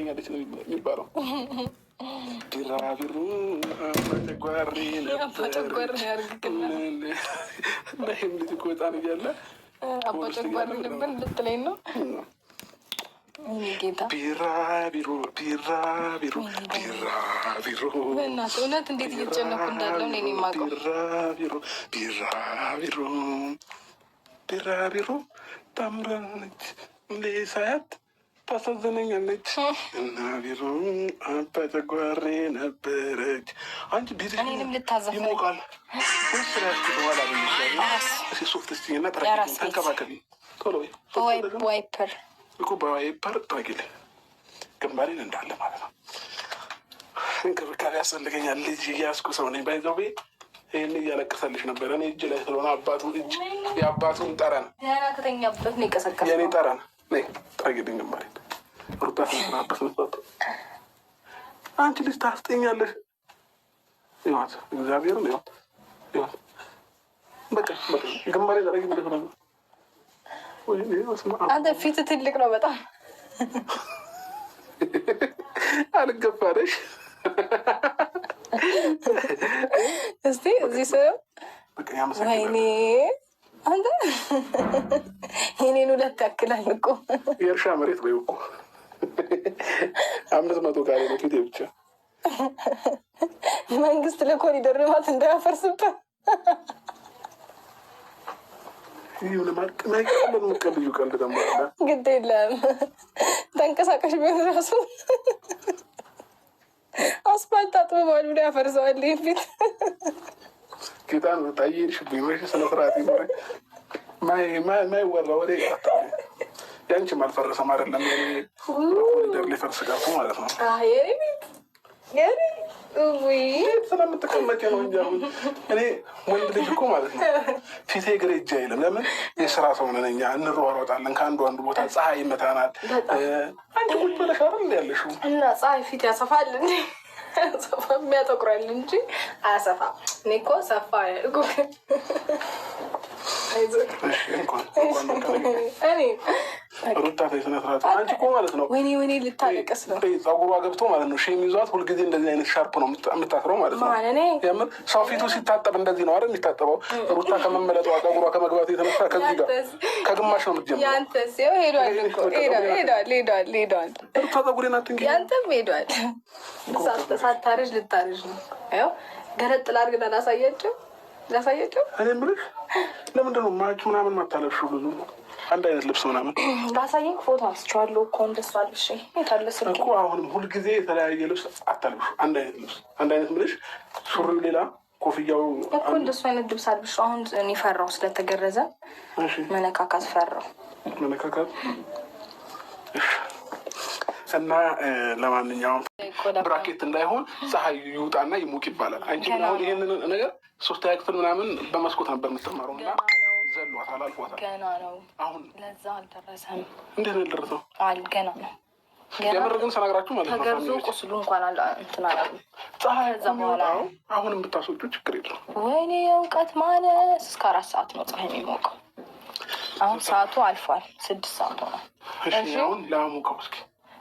ታስተኛለች ነው የሚባለው። ቢራቢሮ አባጨጓሬ ነበር እና ይህም ልጅ እኮ ህፃን እያለ አባጨጓሬ ነበር ልትለኝ ነው? ጌታ ቢራቢሮ ቢራቢሮ ቢራቢሮ በእናትህ እውነት እንዴት እየተጨነኩ እንዳለው እኔ የማውቀው። ቢራቢሮ ቢራቢሮ ቢራቢሮ ታምራለች ሳያት ታሳዝነኛለች። እና ቢሮ አባጨጓሬ ነበረች። አንቺ ቤት ይሞቃል ወይስ ስራያስኪ በኋላ ሶፍት ስቲና ተንከባከቢ ቶሎ ዋይፐር እኮ በዋይፐር ጥረጊልኝ ግንባሬን እንዳለ ማለት ነው። እንክብካቤ ያስፈልገኛል። ልጅ እያስኩ ሰው ነኝ። ባይዘው ይህን እያለቀሰልሽ ነበረ። እኔ እጅ ላይ ስለሆነ አባቱ እጅ የአባቱን ጠረን ከተኛበት ነው የቀሰቀሰው። የኔ ጠረን ጥረጊልኝ ግንባሬን። ሩታ ስናበት መስጠት አንቺ ልጅ ታስጠኛለሽ። ይዋት እግዚአብሔርን ይዋት ይዋት በቃ በቃ ግንባሬ ጠረጊ ምልት ነው። አንተ ፊት ትልቅ ነው በጣም አልገባለሽ። እስቲ እዚህ ሰው ወይኔ አንተ የኔን ሁለት ያክላል እኮ የእርሻ መሬት ወይ እኮ 500 ካሬ ነው ፊቴ ብቻ። መንግስት ለኮሪደር ልማት እንዳያፈርስበት ምቀልዩ ቀልድ ደግሞ ግድ የለም። ተንቀሳቃሽ ቢሆን ራሱ አስፋልት አጥብበዋል ብሎ ያፈርሰዋል። ፊት ጌታን ታየሽብኝ ወይ ስነስርዓት ይኖረ ማይወራ ወደ ያንቺም አልፈረሰም አይደለም ኮሪደር ሊፈርስ ገብቶ ማለት ነው። ስለምትቀመጭ ነው እንጂ አሁን እኔ ወንድ ልጅ እኮ ማለት ነው ፊቴ እግሬ እጅ አይልም። ለምን የስራ ሰው ነን እኛ፣ እንሯሯጣለን ከአንዱ አንዱ ቦታ፣ ፀሐይ ይመታናል። አንቺ ቁጭ ብለሽ አይደል ያለሽው እና ፀሐይ ፊት ያሰፋል እንዴ? የሚያጠቁራል እንጂ አያሰፋም። እኔ እኮ ሰፋ ያልኩ ሩታ ስነስርዓት አንቺ እኮ ማለት ነው ወይኔ ልታለቀስ ነው። ፀጉሯ ገብቶ ማለት ነው ሼም ይዟት ሁልጊዜ እንደዚህ አይነት ሻርፕ ነው የምታስረው ማለት ነው። የምር ሰው ፊቱ ሲታጠብ እንደዚህ ነው አይደል የሚታጠበው? ሩታ ከመመለጧ ፀጉሯ ከመግባቱ የተነሳ ከዚህ ጋር ከግማሽ ነው የምትጀምረው። ያንተስ ይኸው ሄዷል። ሩታ ፀጉሬን አትንኪ። ያንተም ሄዷል። ሳታረጅ ልታረጅ ነው። ይኸው ገለጥ ላድርግና ላሳያቸው። እኔ የምልሽ ለምንድን ነው ማች ምናምን ማታለብሹ? ብዙ አንድ አይነት ልብስ ምናምን ላሳየኝ ፎቶ አስቸዋለሁ እኮ እንደሱ አልብሽ የታለስ እኮ። አሁንም ሁልጊዜ የተለያየ ልብስ አታልብሹ። አንድ አይነት ልብስ አንድ አይነት ምልሽ ሱሪው ሌላ ኮፍያው እኮ እንደሱ አይነት ልብስ አልብሽ። አሁን እኔ ፈራው ስለተገረዘ መነካካት ፈራው መነካካት እና ለማንኛውም ብራኬት እንዳይሆን ፀሐይ ይውጣና ይሙቅ ይባላል። አንቺ አሁን ይህንን ነገር 3ኛ ክፍል ምናምን በመስኮት ነበር የምትማረው እና ዘሏታል፣ አልፏታል። ገና ነው አሁን ለዛ አልደረሰም። እንዴት ነው የደረሰው? ገና ነው። የምር ግን ሰናግራችሁ ማለት ነው ተገርዞ ቁስሉ እንኳን እንትን አላለም። ፀሐይ በኋላ አሁን ብታስወጪው ችግር የለም። ወይኔ የእውቀት ማነስ። እስከ 4 ሰዓት ነው ፀሐይ የሚሞቀው። አሁን ሰዓቱ አልፏል። 6 ሰዓት ሆኗል። አሁን ላሙቀው እስኪ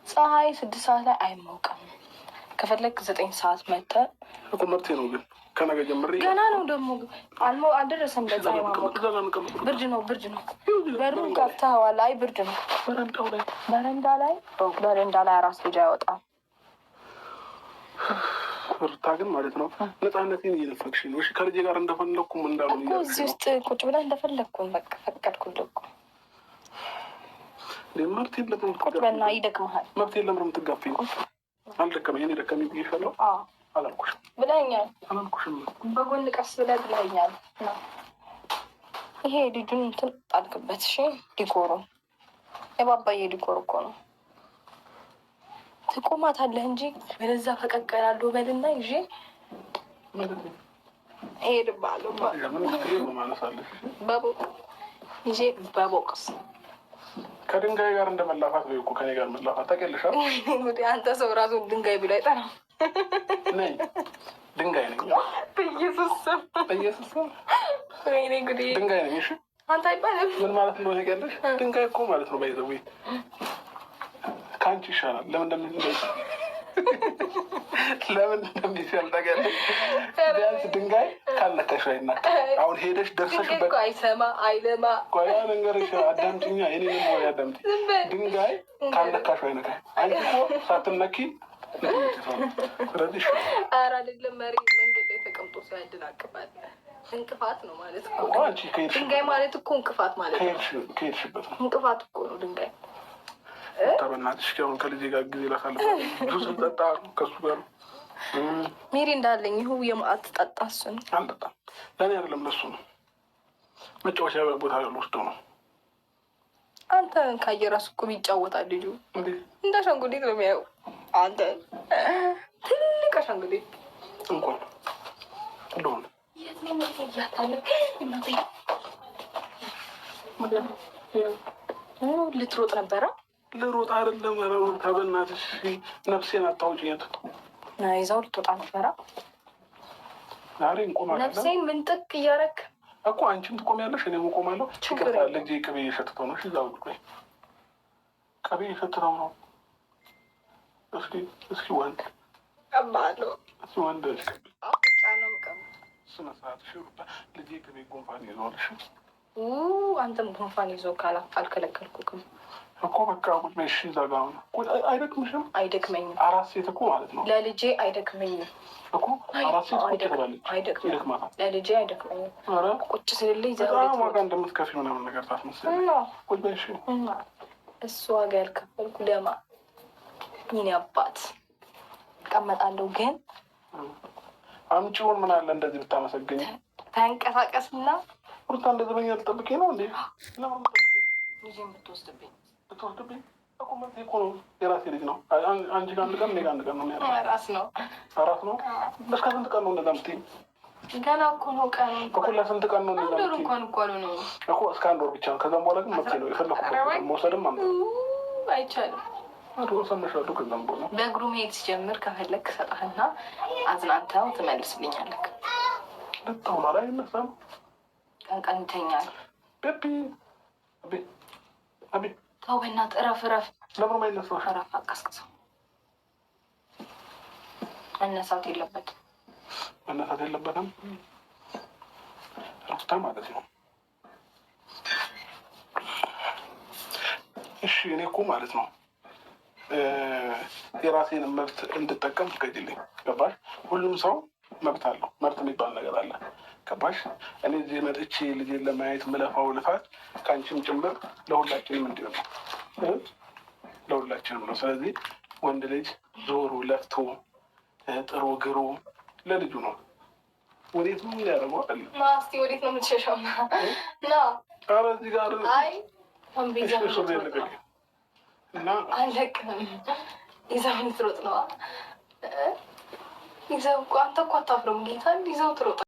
ፀሐይ 6 ሰዓት ላይ አይሞቅም። ከፈለግ 9 ሰዓት መጥተህ እኮ መብቴ ነው። ግን ከነገ ጀምሬ ገና ነው ደግሞ አልደረሰም። ለፀሐይ ማሞቅ ብርድ ነው። በሩን ከፍተኸዋል? አይ ብርድ ነው። በረንዳ ላይ አራስ ልጅ አይወጣም። ሩታ ግን ማለት ነው ነፃነቴን እየነፈግሽ ነው። እሺ ከልጄ ጋር እንደፈለኩም እንዳሉ እኮ እዚህ ውስጥ ቁጭ ብለህ እንደፈለግኩን በቃ ፈቀድኩልህ እኮ። መብት የለም ቁጭ በልና ይደክመሃል። መብት የለም ነው የምትጋፊኝ። አልደከመኝ እኔ ደከመኝ ብዬሻለሁ አላልኩሽም? ብለኸኛል። አላልኩሽም? በጎን ቀስ ብለህ ብለኸኛል። ይሄ ልጁን እንትን ጣልክበት። እሺ ዲኮሩ የባባዬ ዲኮር እኮ ነው። ትቆማታለህ እንጂ ወደዛ ፈቀቅ እላለሁ በልና ይዤ እሄድብሃለሁ። ይዤ በቦቅስ ከድንጋይ ጋር እንደመላፋት ወይ እኮ ከኔ ጋር መላፋት ታውቂያለሽ? አንተ ሰው ራሱን ድንጋይ ቢል አይጠራም። ነኝ ድንጋይ ነኝ። በኢየሱስ ስም ወይኔ ጉዴ ድንጋይ ነኝ። እሺ አንተ አይባልም። ምን ማለት እንደሆነ ታውቂያለሽ? ድንጋይ እኮ ማለት ነው ባይዘው ከአንቺ ይሻላል። ለምን እንደሚሻል ታውቂያለሽ? ቢያንስ ድንጋይ ካልነካሽ አይናቅ። አሁን ሄደሽ ደርሰሽበት አይሰማ አይለማ። ቆያ ነገርሽ አዳምጪኛ፣ የኔ ወሬ አዳምጪ። ድንጋይ ካልነካሽ አይነካ። አንቺ እኮ ሳትነኪ ስለዚህ ኧረ አይደለም መሪ መንገድ ላይ ተቀምጦ ሰው ያደናቅፋል። እንቅፋት ነው ማለት ነው። ድንጋይ ማለት እኮ እንቅፋት ማለት ነው። ከሄድሽበት ነው እንቅፋት እኮ ነው ድንጋይ። በእናትሽ አሁን ከልጄ ጋር ጊዜ ላሳልፍ ጁስ ጠጣ ከሱ ጋር ሜሪ እንዳለኝ ይሁ የማአት ጠጣ። እሱን አልጠጣም። ለእኔ አይደለም ለሱ ነው። መጫወቻ ቦታ ወስደው ነው። አንተ ካየ ራሱ እኮ ይጫወታል ልጁ። እንደ አሻንጉሊት ነው የሚያየው። አንተ ትልቅ አሻንጉሊት እንኳን እንደሆነ ልትሮጥ ነበረ። ልሮጥ አይደለም በእናትሽ ነፍሴን አታውጭኛት። ይዛው ልትወጣ ነበረ። ዛሬ እንቆማለን። ነፍሴን ምንጥቅ እያደረክ እኮ አንቺም ትቆሚያለሽ፣ እኔም እቆማለሁ። ችግር አለ። ልጄ ቅቤ እየሸተተው ነው። እዛ ውጭ ቆይ፣ ቅቤ እየሸተተው ነው። እስኪ ወንድ ቀባለሁ። እስኪ ወንድ ስነ ስርዓት ልጄ ቅቤ ጉንፋን ይዘዋልሽ። አንተም ጉንፋን ይዞ አልከለከልኩክም እኮ በቃ ቁጭ በይ። እሺ እዛ ጋ ነው። አይደክምሽም? አይደክመኝም። አራት ሴት እኮ ማለት ነው ለልጄ አይደክመኝም እኮ አራት ሴት ቁጭ ትላለች። ይደክማታል። ለልጄ አይደክመኝም። ኧረ ቁጭ ስልልኝ በጣም ዋጋ እንደምትከፊ ምናምን ነገር ታስመስል። ቁጭ በይ እሺ። እሱ ዋጋ ያልከፈልኩ ደማ ይኔ አባት እቀመጣለሁ። ግን አምጪውን ምን አለ እንደዚህ ብታመሰገኝ። ተንቀሳቀስና ሩታ እንደዚህ በኛ ልጠብቄ ነው እንዴ? ልጄን ብትወስድብኝ እኮ መብቴ እኮ ነው። የራሴ ልጅ ነው። አንቺ ጋር አንድ ቀን እኔ ጋር አንድ ቀን ነው የሚያደርገው። ራስ ነው አራት ነው። እስከ ስንት ቀን ነው እንደዛ የምትይኝ? ገና እኮ ነው ቀን እኮ ለስንት ቀን ነው እንደዛ የምትይኝ? እንኳን እኮ ነው እኮ እስከ 1 ወር ብቻ ነው። ከዛም በኋላ ግን መብቴ ነው። የፈለኩበት መውሰድም አይቻልም። ሰምሻለሁ። ከዛም በኋላ በእግሩ መሄድ ሲጀምር ከፈለግ ሰጣህና አዝናንተው ትመልስልኛለህ። ልጠውላ ላይ ይነሳም ቀን ይተኛል። ቤቢ ተው በእናትህ እረፍ። ለምን ማይነሳው? እረፍ፣ አቀስቅሰው። መነሳት የለበትም ሩታ ማለት ነው። እሺ እኔ እኮ ማለት ነው የራሴን መብት እንድጠቀም ትገድልኝ። ገባሽ? ሁሉም ሰው መብት አለው። መብት የሚባል ነገር አለ። ገባሽ? እኔ እዚህ መጥቼ ልጄን ለማየት ምለፋው ልፋት ከአንቺም ጭምር ለሁላችንም እንዲሆን ነው። ለሁላችንም ነው። ስለዚህ ወንድ ልጅ ዞሮ ለፍቶ ጥሮ ግሮ ለልጁ ነው። ወዴት ነው ያደረገው? እስኪ ወዴት ነው የምትሸሸው? ኧረ እዚህ ጋር እና አለቅም። ይዘው ትሮጥ ነዋ። ይዘው አንተ እኮ አታፍርም ጌታ። ይዘው ትሮጥ